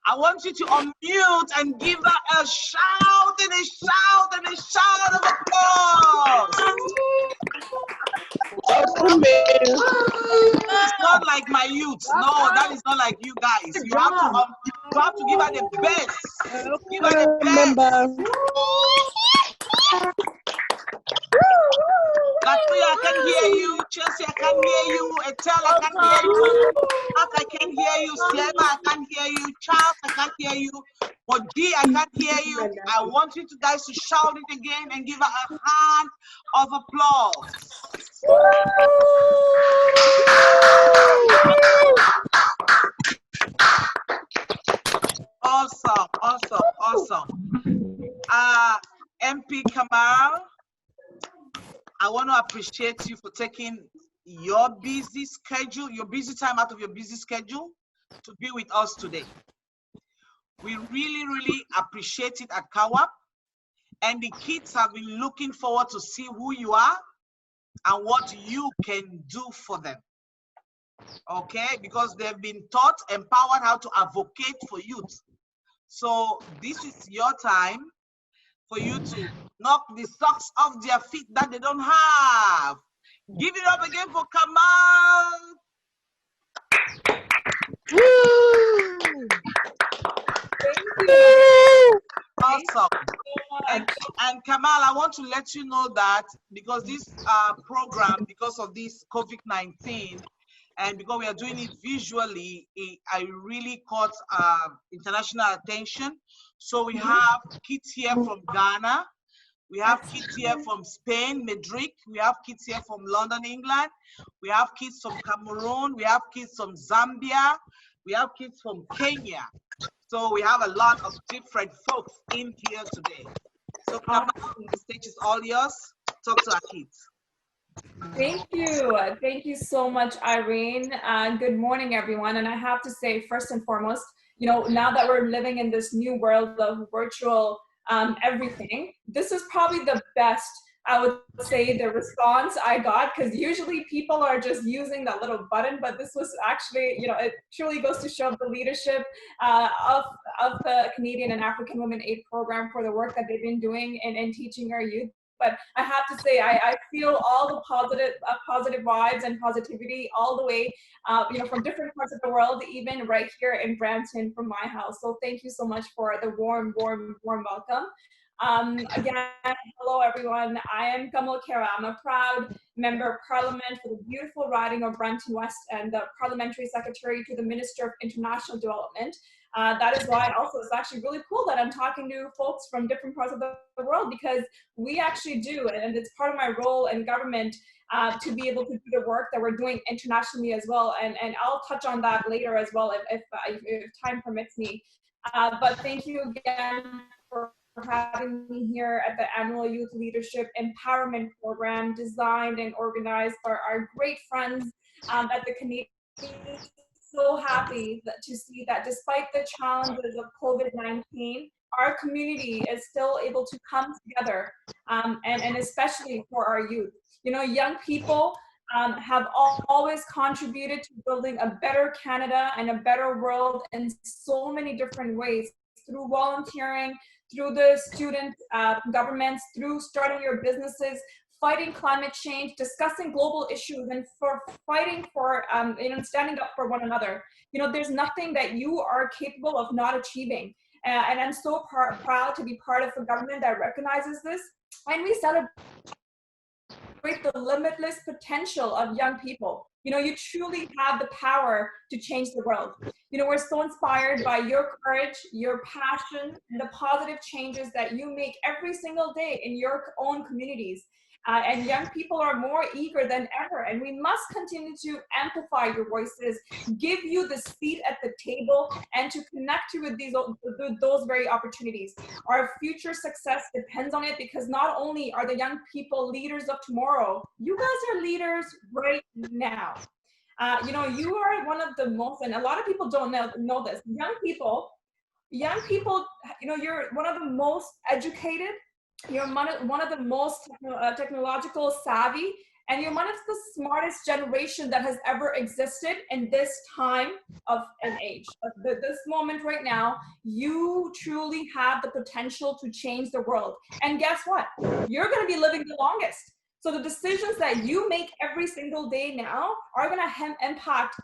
I want you to unmute and give her a shout and a shout and a shout of applause. It's not like my youth. No, that is not like you guys. You have to give her the best. Give her the best. Latoya, I can hear you. Chelsea, I can hear you. Etel, I can hear you. Mark, I can hear you. Slema, I can hear you. Charles, I can hear you. Moji, I can hear you. I want you guys to shout it again and give her a hand of applause. Awesome, awesome, awesome. MP Kamal, I want to appreciate you for taking your busy schedule, your busy time out of your busy schedule to be with us today. We really, really appreciate it at CAWAP, and the kids have been looking forward to see who you are and what you can do for them. Okay, because they've been taught, empowered how to advocate for youth. So this is your time for you to knock the socks off their feet that they don't have. Give it up again for Kamal. Awesome. And Kamal, I want to let you know that because this program, because of this COVID-19, and because we are doing it visually, I really caught international attention. So we have kids here from Ghana. We have kids here from Spain, Madrid. We have kids here from London, England. We have kids from Cameroon. We have kids from Zambia. We have kids from Kenya. So we have a lot of different folks in here today. So Kamal, the stage is all yours. Talk to our kids. Thank you. Thank you so much, Irene. Good morning, everyone. And I have to say, first and foremost, you know, now that we're living in this new world of virtual everything, this is probably the best, I would say, the response I got, because usually people are just using that little button, but this was actually, you know, it truly goes to show the leadership of the Canadian and African Women Aid Program for the work that they've been doing in teaching our youth. But I have to say, I feel all the positive vibes and positivity all the way, you know, from different parts of the world, even right here in Brampton from my house. So thank you so much for the warm welcome. Again, hello everyone. I am Kamal Khera. I'm a proud member of Parliament for the beautiful riding of Brampton West and the Parliamentary Secretary to the Minister of International Development. That is why also it's actually really cool that I'm talking to folks from different parts of the world, because we actually do, and it's part of my role in government to be able to do the work that we're doing internationally as well. And I'll touch on that later as well if time permits me. But thank you again for having me here at the annual Youth Leadership Empowerment Program, designed and organized by our great friends at the Canadian. So happy to see that despite the challenges of COVID-19, our community is still able to come together, and especially for our youth. You know, young people have always contributed to building a better Canada and a better world in so many different ways, through volunteering, through the student governments, through starting your businesses, fighting climate change, discussing global issues, and for fighting for, you know, standing up for one another. You know, there's nothing that you are capable of not achieving. And I'm so proud to be part of a government that recognizes this. And we celebrate the limitless potential of young people. You know, you truly have the power to change the world. You know, we're so inspired by your courage, your passion, and the positive changes that you make every single day in your own communities. And young people are more eager than ever, and we must continue to amplify your voices, give you the seat at the table, and to connect you with those very opportunities. Our future success depends on it, because not only are the young people leaders of tomorrow, you guys are leaders right now. You know, you are one of the most, and a lot of people don't know this, young people, you know, you're one of the most educated, you're one of the most technological savvy, And you're one of the smartest generation that has ever existed in this time of an age. This moment right now, you truly have the potential to change the world. And guess what? You're going to be living the longest. So the decisions that you make every single day now are going to impact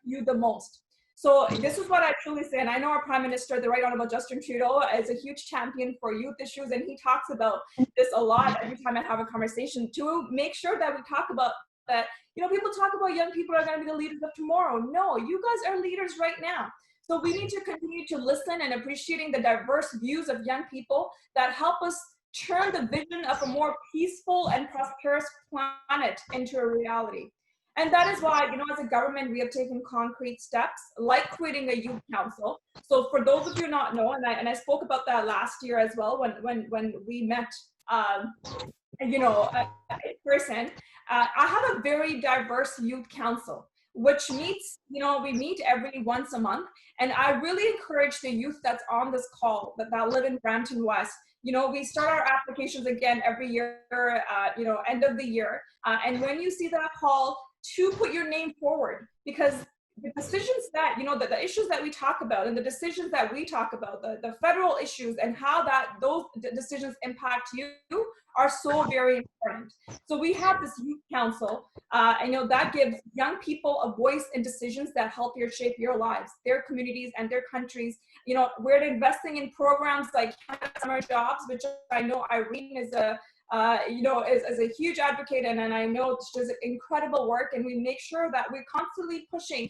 you the most. So this is what I truly say, and I know our Prime Minister, the Right Honorable Justin Trudeau, is a huge champion for youth issues, and he talks about this a lot every time I have a conversation to make sure that we talk about that. You know, people talk about young people are going to be the leaders of tomorrow. No, you guys are leaders right now. So we need to continue to listen and appreciating the diverse views of young people that help us turn the vision of a more peaceful and prosperous planet into a reality. And that is why, you know, as a government, we have taken concrete steps like creating a youth council. So for those of you not know, and I spoke about that last year as well when we met, you know, in person, I have a very diverse youth council, which meets, you know, we meet every once a month. And I really encourage the youth that's on this call that live in Brampton West. You know, we start our applications again every year, you know, end of the year. And when you see that call, to put your name forward, because the decisions that, you know, the issues that we talk about and the decisions that we talk about, the federal issues and how that those decisions impact you are so very important. So we have this youth council, and you know, that gives young people a voice in decisions that help you shape your lives, their communities and their countries. You know, we're investing in programs like summer jobs, which I know Irene is a you know, is a huge advocate, and I know she does incredible work, and we make sure that we're constantly pushing,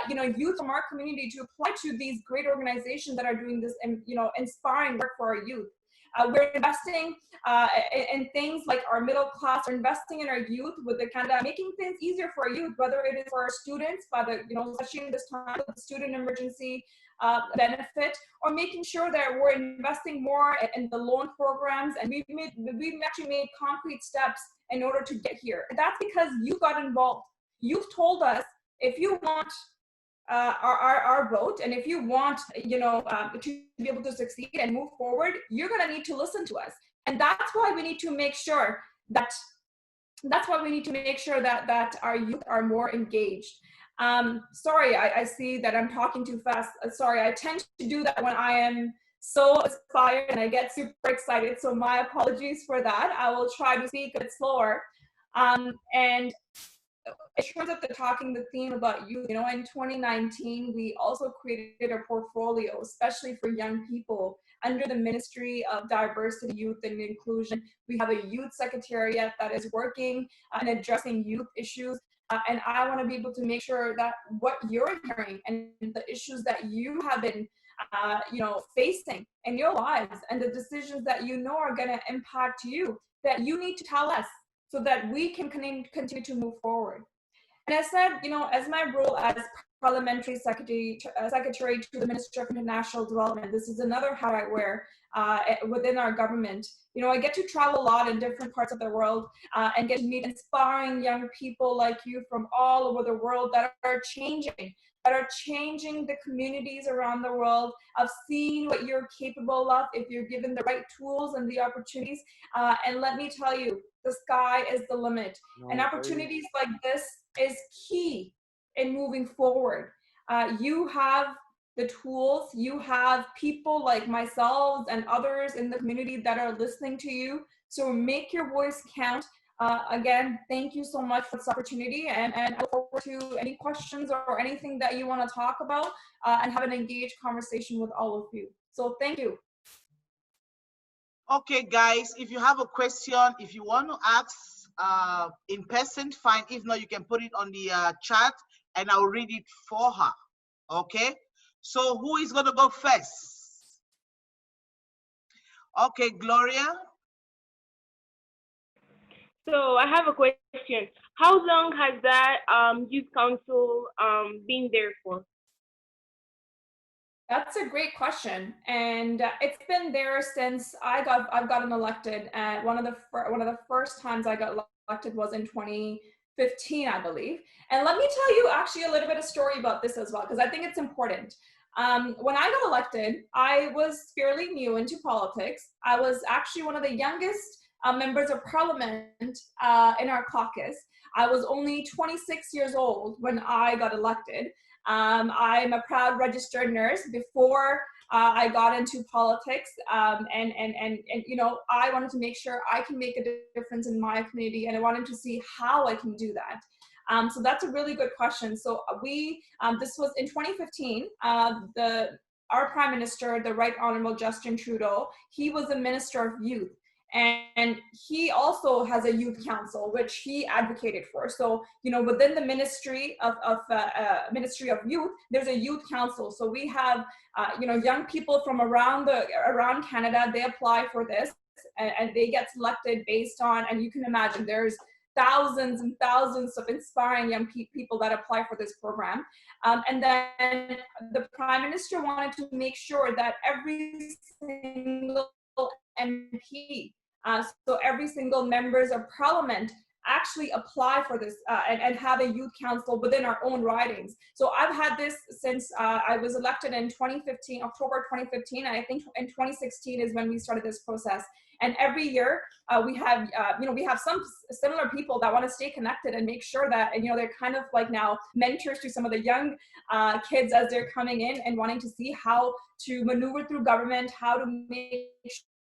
you know, youth from our community to apply to these great organizations that are doing this, and you know, inspiring work for our youth. We're investing in things like our middle class, we're investing in our youth with the kind of making things easier for our youth, whether it is for our students, by the, you know, especially in this time of the student emergency benefit, or making sure that we're investing more in the loan programs. And we've actually made concrete steps in order to get here. And that's because you got involved. You've told us, if you want our vote, and if you want, you know, to be able to succeed and move forward, you're going to need to listen to us. And that's why we need to make sure that that our youth are more engaged. Sorry, I see that I'm talking too fast. Sorry, I tend to do that when I am so inspired and I get super excited. So my apologies for that. I will try to speak a bit slower. And in terms of the theme about youth, you know, in 2019, we also created a portfolio, especially for young people, under the Ministry of Diversity, Youth and Inclusion. We have a youth secretariat that is working and addressing youth issues. And I want to be able to make sure that what you're hearing and the issues that you have been, you know, facing in your lives, and the decisions that you know are going to impact you, that you need to tell us so that we can continue to move forward. And I said, you know, as my role as Parliamentary Secretary to the Minister of International Development, this is another hat I wear within our government. You know, I get to travel a lot in different parts of the world and get to meet inspiring young people like you from all over the world that are changing the communities around the world, of seeing what you're capable of if you're given the right tools and the opportunities. And let me tell you, the sky is the limit. And opportunities like this is key in moving forward. You have the tools, you have people like myself and others in the community that are listening to you. So make your voice count. Again, thank you so much for this opportunity, and I look forward to any questions or anything that you want to talk about and have an engaged conversation with all of you. So thank you. Okay, guys, if you have a question, if you want to ask in person, fine. If not, you can put it on the chat and I'll read it for her. Okay, so who is going to go first? Okay, Gloria. So I have a question. How long has that youth council been there for? That's a great question, and it's been there since I've gotten elected. And one of the first times I got elected was in 2015, I believe. And let me tell you actually a little bit of story about this as well, because I think it's important. When I got elected, I was fairly new into politics. I was actually one of the youngest members of parliament in our caucus. I was only 26 years old when I got elected. I'm a proud registered nurse. Before I got into politics, and you know, I wanted to make sure I can make a difference in my community, and I wanted to see how I can do that. So that's a really good question. So this was in 2015, our Prime Minister, the Right Honorable Justin Trudeau, he was the Minister of Youth. And he also has a youth council, which he advocated for. So, you know, within the Ministry of Youth, there's a youth council. So we have, you know, young people from around Canada, they apply for this, and they get selected based on, and you can imagine there's thousands and thousands of inspiring young people that apply for this program. And then the Prime Minister wanted to make sure that every single MP, so every single members of parliament actually apply for this and have a youth council within our own ridings. So I've had this since I was elected in 2015, October 2015, and I think in 2016 is when we started this process. And every year we have, you know, we have some similar people that want to stay connected and make sure that, and you know, they're kind of like now mentors to some of the young kids as they're coming in and wanting to see how to maneuver through government, how to make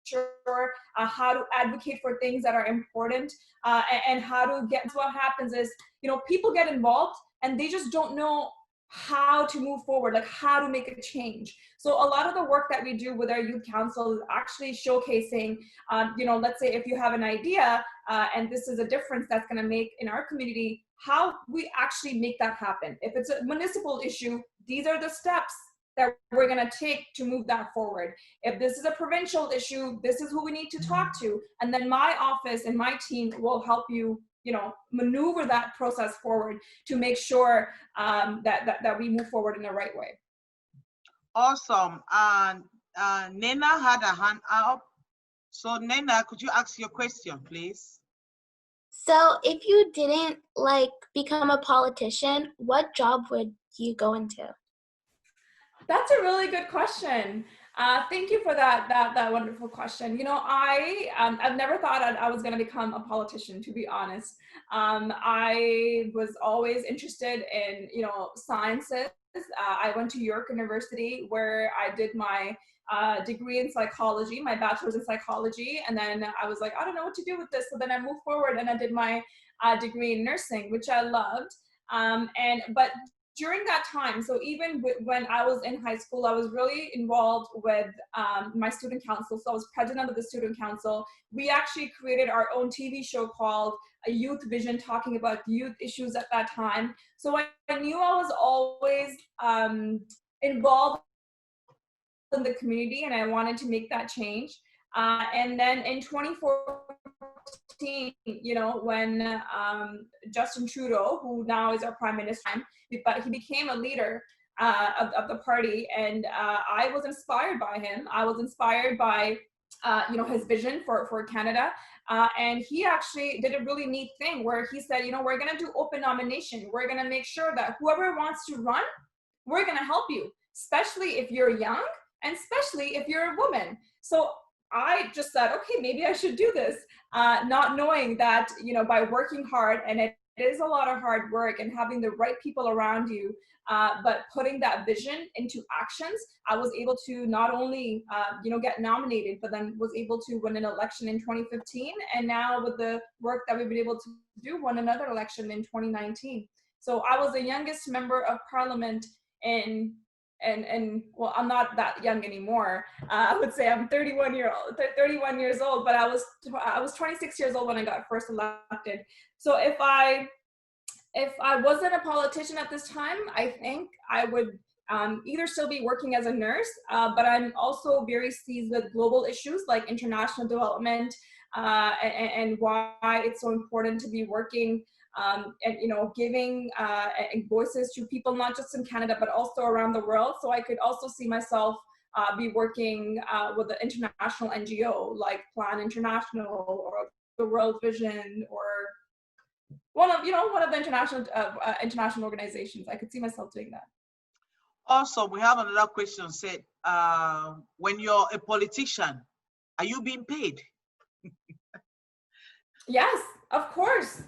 sure how to advocate for things that are important, and how to get. What happens is, you know, people get involved and they just don't know how to move forward, like how to make a change. So a lot of the work that we do with our youth council is actually showcasing, you know, let's say if you have an idea and this is a difference that's going to make in our community, how we actually make that happen. If it's a municipal issue, these are the steps that we're going to take to move that forward. If this is a provincial issue, this is who we need to talk to. And then my office and my team will help you, you know, maneuver that process forward to make sure that we move forward in the right way. Awesome. And Nena had a hand up. So Nena, could you ask your question, please? So if you didn't like become a politician, what job would you go into? That's a really good question. Thank you for that wonderful question. You know, I've never thought I was going to become a politician, to be honest. I was always interested in, you know, sciences. I went to York University where I did my degree in psychology, my bachelor's in psychology, and then I was like, I don't know what to do with this. So then I moved forward and I did my degree in nursing, which I loved. But during that time, so even when I was in high school, I was really involved with my student council. So I was president of the student council. We actually created our own TV show called A Youth Vision, talking about youth issues at that time. So I knew I was always involved in the community and I wanted to make that change. And then in 2014, you know, when Justin Trudeau, who now is our Prime Minister, but he became a leader of the party, and I was inspired by him. I was inspired by, you know, his vision for Canada. And he actually did a really neat thing where he said, you know, we're going to do open nomination. We're going to make sure that whoever wants to run, we're going to help you, especially if you're young and especially if you're a woman. So I just said, okay, maybe I should do this, not knowing that, you know, by working hard, and it is a lot of hard work and having the right people around you, but putting that vision into actions, I was able to not only, you know, get nominated, but then was able to win an election in 2015. And now with the work that we've been able to do, won another election in 2019. So I was the youngest member of parliament in, and well, I'm not that young anymore. I would say I'm 31 years old, but I was 26 years old when I got first elected. So if I wasn't a politician at this time, I think I would either still be working as a nurse, but I'm also very seized with global issues like international development, and why it's so important to be working and, you know, giving voices to people, not just in Canada, but also around the world. So I could also see myself be working with an international NGO like Plan International or the World Vision, or one of the international organizations. I could see myself doing that. Also, we have another question said, when you're a politician, are you being paid? Yes, of course.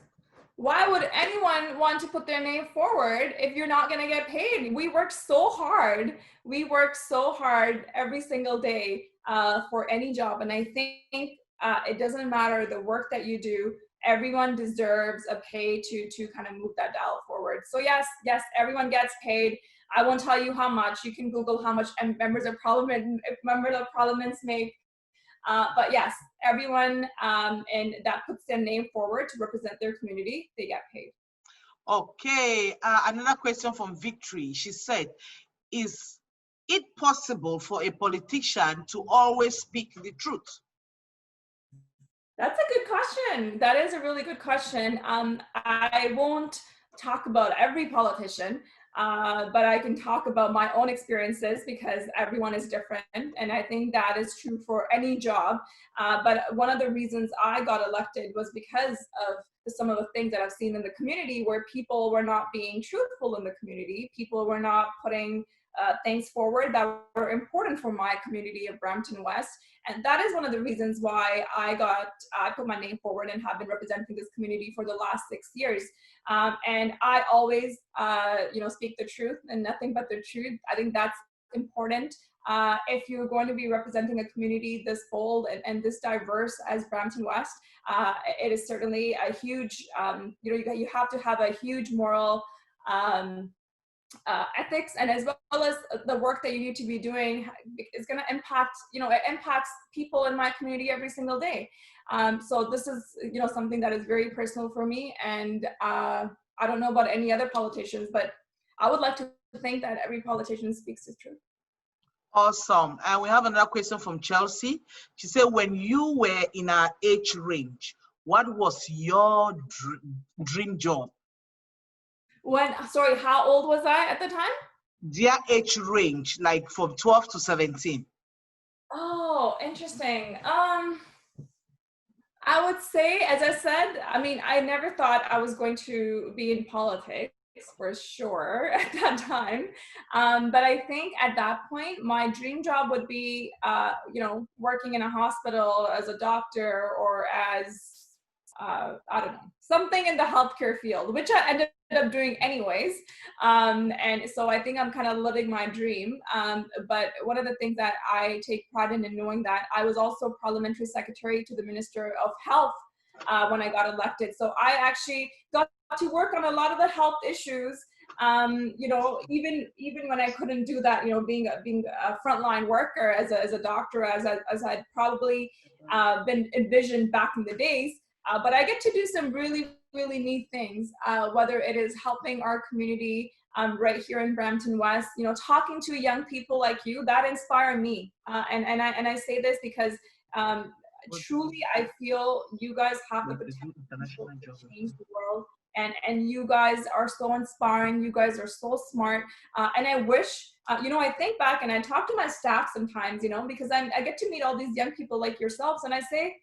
Why would anyone want to put their name forward if you're not going to get paid? We work so hard. We work so hard every single day for any job. And I think it doesn't matter the work that you do. Everyone deserves a pay to kind of move that dial forward. So yes, everyone gets paid. I won't tell you how much. You can Google how much members of parliaments make. But yes, everyone and that puts their name forward to represent their community, they get paid. Okay, another question from Victory. She said, is it possible for a politician to always speak the truth? That's a good question. That is a really good question. I won't talk about every politician, but I can talk about my own experiences because everyone is different. And I think that is true for any job. But one of the reasons I got elected was because of some of the things that I've seen in the community where people were not being truthful in the community. People were not putting things forward that were important for my community of Brampton West. And that is one of the reasons why I put my name forward and have been representing this community for the last 6 years. And I always, speak the truth and nothing but the truth. I think that's important. If you're going to be representing a community this bold and this diverse as Brampton West, it is certainly a huge, you have to have a huge moral ethics, and as well as the work that you need to be doing is going to impact, it impacts people in my community every single day. So this is, something that is very personal for me, and I don't know about any other politicians, but I would like to think that every politician speaks the truth. Awesome. And we have another question from Chelsea. She said, when you were in our age range, what was your dream job? Sorry, how old was I at the time? Their age range, like from 12 to 17. Oh, interesting. I would say, as I said, I never thought I was going to be in politics for sure at that time. But I think at that point, my dream job would be, working in a hospital as a doctor or as, I don't know, something in the healthcare field, which I ended up doing anyways. And so I think I'm kind of living my dream. But one of the things that I take pride in knowing that I was also parliamentary secretary to the Minister of Health when I got elected. So I actually got to work on a lot of the health issues. Even when I couldn't do that, being a frontline worker as a doctor, as I'd probably been envisioned back in the days. But I get to do some really, really neat things, whether it is helping our community right here in Brampton West, talking to young people like you, that inspire me. And I say this because truly I feel you guys have the potential to change the world. And you guys are so inspiring. You guys are so smart. And I wish, I think back and I talk to my staff sometimes, because I get to meet all these young people like yourselves. And I say,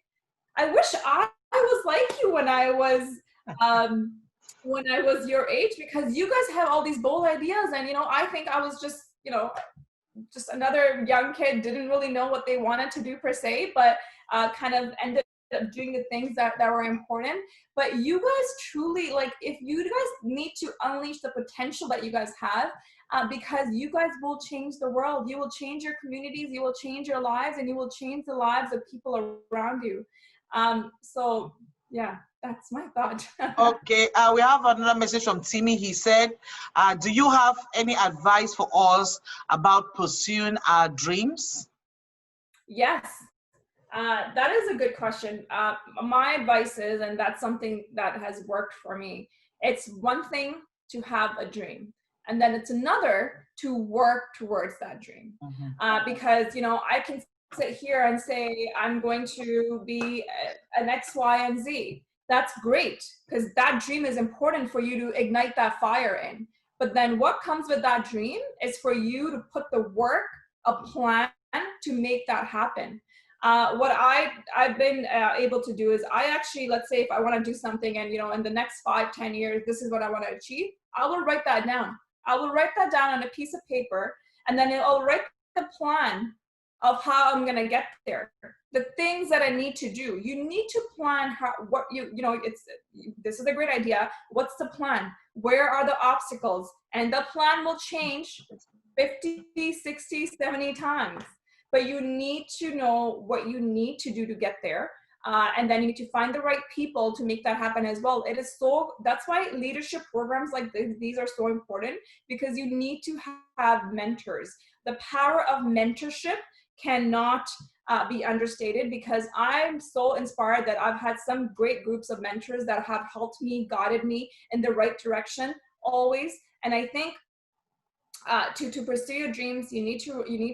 I wish I was like you when I was your age, because you guys have all these bold ideas. And, I think I was just, just another young kid, didn't really know what they wanted to do per se, but kind of ended up doing the things that were important. But you guys truly, if you guys need to unleash the potential that you guys have, because you guys will change the world. You will change your communities, you will change your lives, and you will change the lives of people around you. So yeah, that's my thought. Okay, we have another message from Timmy. He said, do you have any advice for us about pursuing our dreams? Yes, that is a good question. My advice is, and that's something that has worked for me, it's one thing to have a dream, and then it's another to work towards that dream. Because, I can sit here and say, I'm going to be an X, Y, and Z. That's great, because that dream is important for you to ignite that fire in. But then what comes with that dream is for you to put the work, a plan to make that happen. What I've been able to do is I actually, let's say if I want to do something and, in the next 5-10 years, this is what I want to achieve, I will write that down. I will write that down on a piece of paper, and then I'll write the plan of how I'm gonna get there. The things that I need to do. You need to plan what this is a great idea. What's the plan? Where are the obstacles? And the plan will change 50, 60, 70 times. But you need to know what you need to do to get there. And then you need to find the right people to make that happen as well. That's why leadership programs like these are so important, because you need to have mentors. The power of mentorship cannot be understated, because I'm so inspired that I've had some great groups of mentors that have helped me, guided me in the right direction always. And I think to pursue your dreams, you need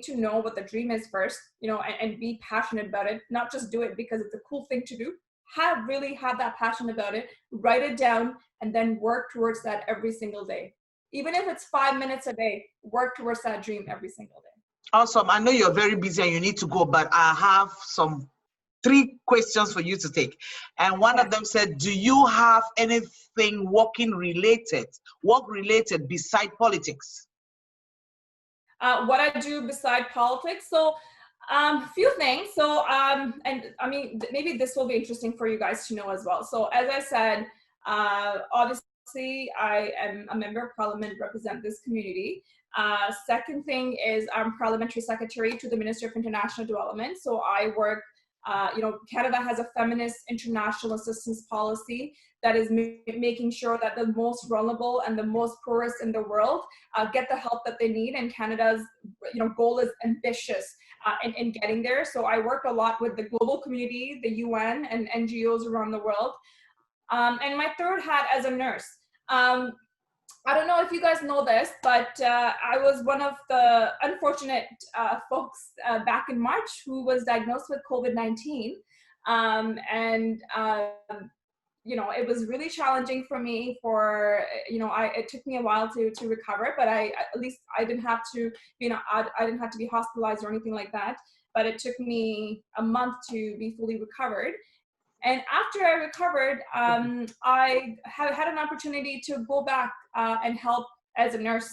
to know what the dream is first, and be passionate about it. Not just do it because it's a cool thing to do. Really have that passion about it. Write it down, and then work towards that every single day. Even if it's 5 minutes a day, work towards that dream every single day. Awesome. I know you're very busy and you need to go, but I have 3 questions for you to take. And one of them said, do you have anything work related beside politics? What I do beside politics. So few things. So and I mean, maybe this will be interesting for you guys to know as well. So as I said, obviously I am a member of parliament, represent this community. Second thing is I'm parliamentary secretary to the Ministry of International Development. So I work, Canada has a feminist international assistance policy that is making sure that the most vulnerable and the most poorest in the world get the help that they need. And Canada's goal is ambitious in getting there. So I work a lot with the global community, the UN and NGOs around the world. And my third hat as a nurse. I don't know if you guys know this, but I was one of the unfortunate folks back in March who was diagnosed with COVID-19. It was really challenging for me it took me a while to recover, but at least I didn't have to, I didn't have to be hospitalized or anything like that. But it took me a month to be fully recovered. And after I recovered, I had an opportunity to go back and help as a nurse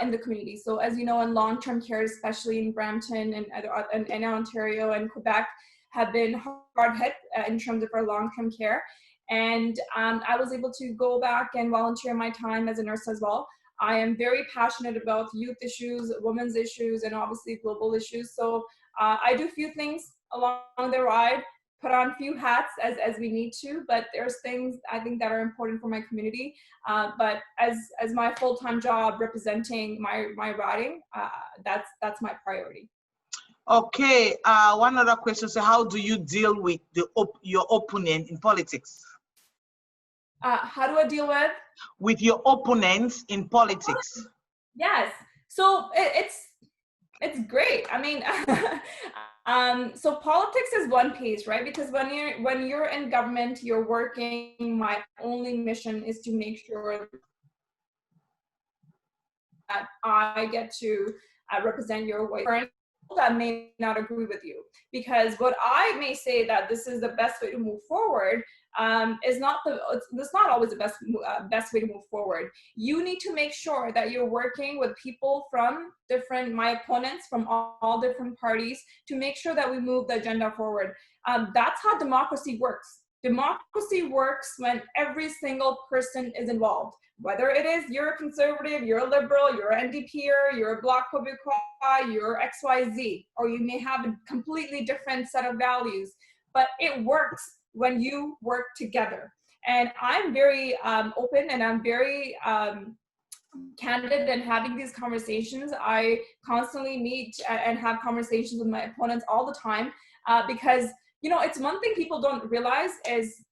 in the community. So as you know, in long-term care, especially in Brampton and Ontario and Quebec, have been hard hit in terms of our long-term care. And I was able to go back and volunteer my time as a nurse as well. I am very passionate about youth issues, women's issues, and obviously global issues. So I do a few things along the ride, put on a few hats as we need to, but there's things I think that are important for my community. But as my full-time job representing my riding, that's my priority. Okay, one other question. So how do you deal with your opponent in politics? How do I deal with? With your opponents in politics. Yes, so it's great. I mean, so politics is one piece, right? Because when you're in government, you're working. My only mission is to make sure that I get to represent your voice. That may not agree with you, because what I may say that this is the best way to move forward is not always the best way to move forward. You need to make sure that you're working with people from my opponents from all different parties to make sure that we move the agenda forward. That's how democracy works. Democracy works when every single person is involved. Whether it is you're a conservative, you're a liberal, you're an NDPer, you're a Bloc Québécois, you're XYZ, or you may have a completely different set of values, but it works when you work together. And I'm very open, and I'm very candid in having these conversations. I constantly meet and have conversations with my opponents all the time because, it's one thing people don't realize is,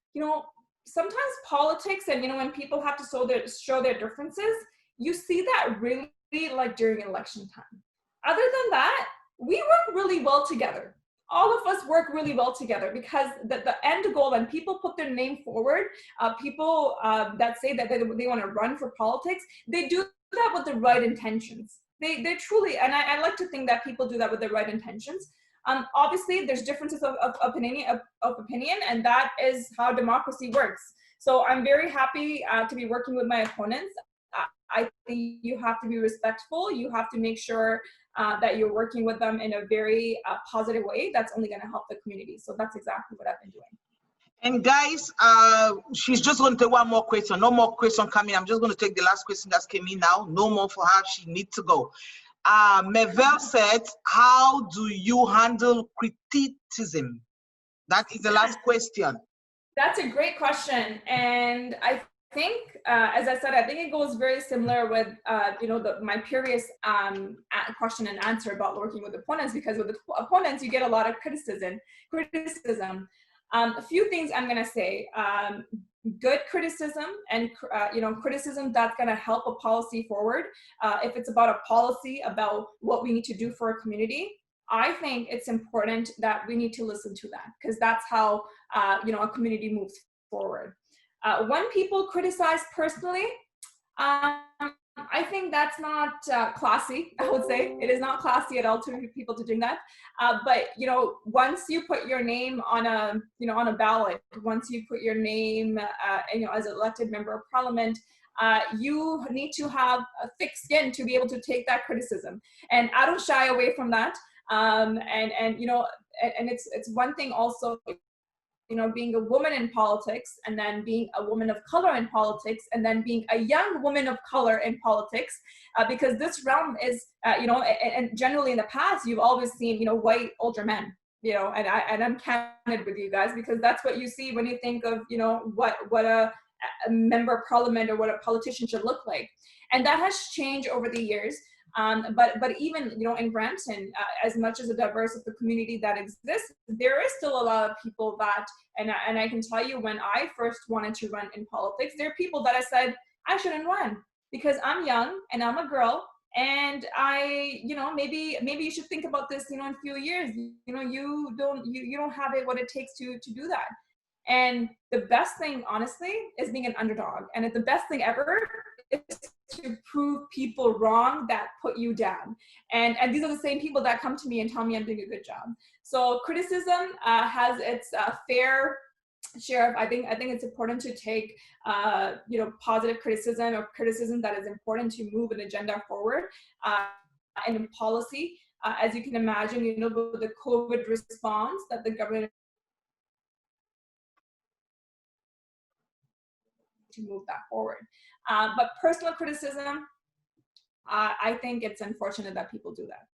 sometimes politics and, when people have to show their differences, you see that really like during election time. Other than that, we work really well together. All of us work really well together because the end goal, when people put their name forward, people that say that they want to run for politics, they do that with the right intentions. They truly, and I like to think that people do that with the right intentions. Obviously, there's differences of opinion, and that is how democracy works. So I'm very happy to be working with my opponents. I think you have to be respectful. You have to make sure that you're working with them in a very positive way. That's only going to help the community. So that's exactly what I've been doing. And guys, she's just going to take one more question. No more question coming. I'm just going to take the last question that came in now. No more for her. She needs to go. Mevel said, how do you handle criticism? That is the last question. That's a great question. And I think, as I said, I think it goes very similar with, my previous question and answer about working with opponents, because with the opponents, you get a lot of criticism. A few things I'm going to say. Good criticism and, criticism that's going to help a policy forward. If it's about a policy about what we need to do for a community, I think it's important that we need to listen to that, because that's how, a community moves forward. When people criticize personally, I think that's not classy, I would say. It is not classy at all to people to do that. But, once you put your name on a ballot, once you put your name, as an elected member of parliament, you need to have a thick skin to be able to take that criticism. And I don't shy away from that. And it's one thing also, being a woman in politics, and then being a woman of color in politics, and then being a young woman of color in politics, because this realm is, and generally in the past, you've always seen, white older men, and I'm candid with you guys, because that's what you see when you think of, what a member of parliament or what a politician should look like. And that has changed over the years. But even, in Brampton, as much as a diverse of the community that exists, there is still a lot of people that, and I can tell you, when I first wanted to run in politics, there are people that I said, I shouldn't run because I'm young and I'm a girl, and maybe you should think about this, in a few years, you don't have what it takes to do that. And the best thing, honestly, is being an underdog. And the best thing ever is to prove people wrong that put you down. And these are the same people that come to me and tell me I'm doing a good job. So criticism has its fair share of, I think it's important to take, positive criticism, or criticism that is important to move an agenda forward and in policy. As you can imagine, the COVID response that the government to move that forward. But personal criticism, I think it's unfortunate that people do that.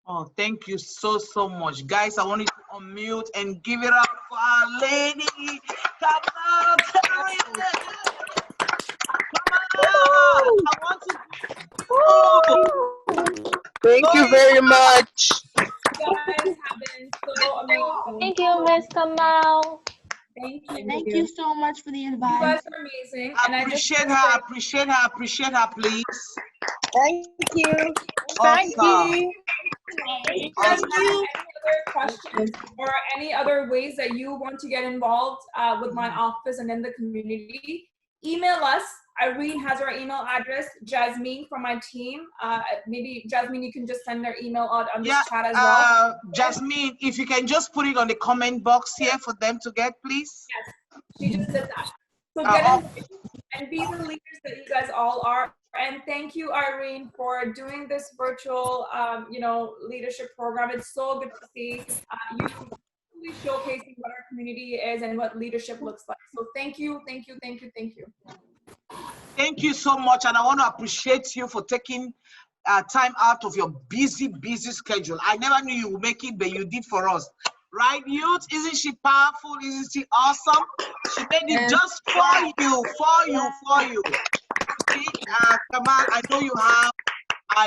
Oh, thank you so much. Guys, I want you to unmute and give it up for our lady. Kamal, Thank you very much. You guys have been so amazing. Thank you, Miss Kamal. Thank you. Thank you so much for the You invite. guys are amazing. And Appreciate her, please. Thank you. Thank you. if you guys have any other questions or any other ways that you want to get involved with my office and in the community, email us. Irene has our email address. Jasmine from my team. Maybe Jasmine, you can just send their email out on this chat as well. Jasmine, if you can just put it on the comment box here for them to get, please. Yes, she just did that. So get involved. And these are leaders that you guys all are. And thank you, Irene, for doing this virtual, leadership program. It's so good to see you really showcasing what our community is and what leadership looks like. So thank you. Thank you so much, and I want to appreciate you for taking time out of your busy schedule. I never knew you would make it, but you did for us. Right, youth? Isn't she powerful? Isn't she awesome? She made it just for you. See, Kamal, I know you have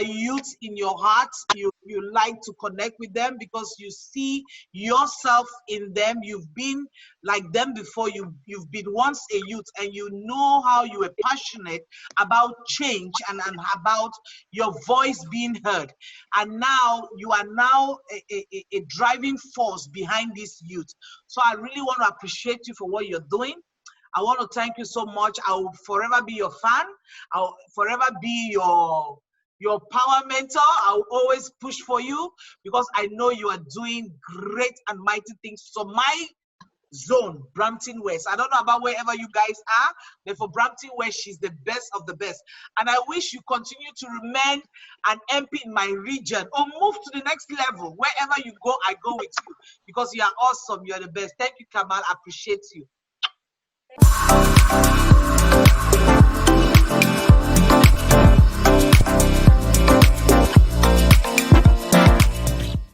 youth in your heart. You like to connect with them because you see yourself in them. You've been like them before. You've been once a youth, and you know how you were passionate about change and about your voice being heard. And now you are now a driving force behind this youth. So I really want to appreciate you for what you're doing. I want to thank you so much. I will forever be your fan. I'll forever be your power mentor. I'll always push for you because I know you are doing great and mighty things. So my zone, Brampton West. I don't know about wherever you guys are, but for Brampton West, she's the best of the best. And I wish you continue to remain an MP in my region or move to the next level. Wherever you go, I go with you because you are awesome. You are the best. Thank you, Kamal. I appreciate you.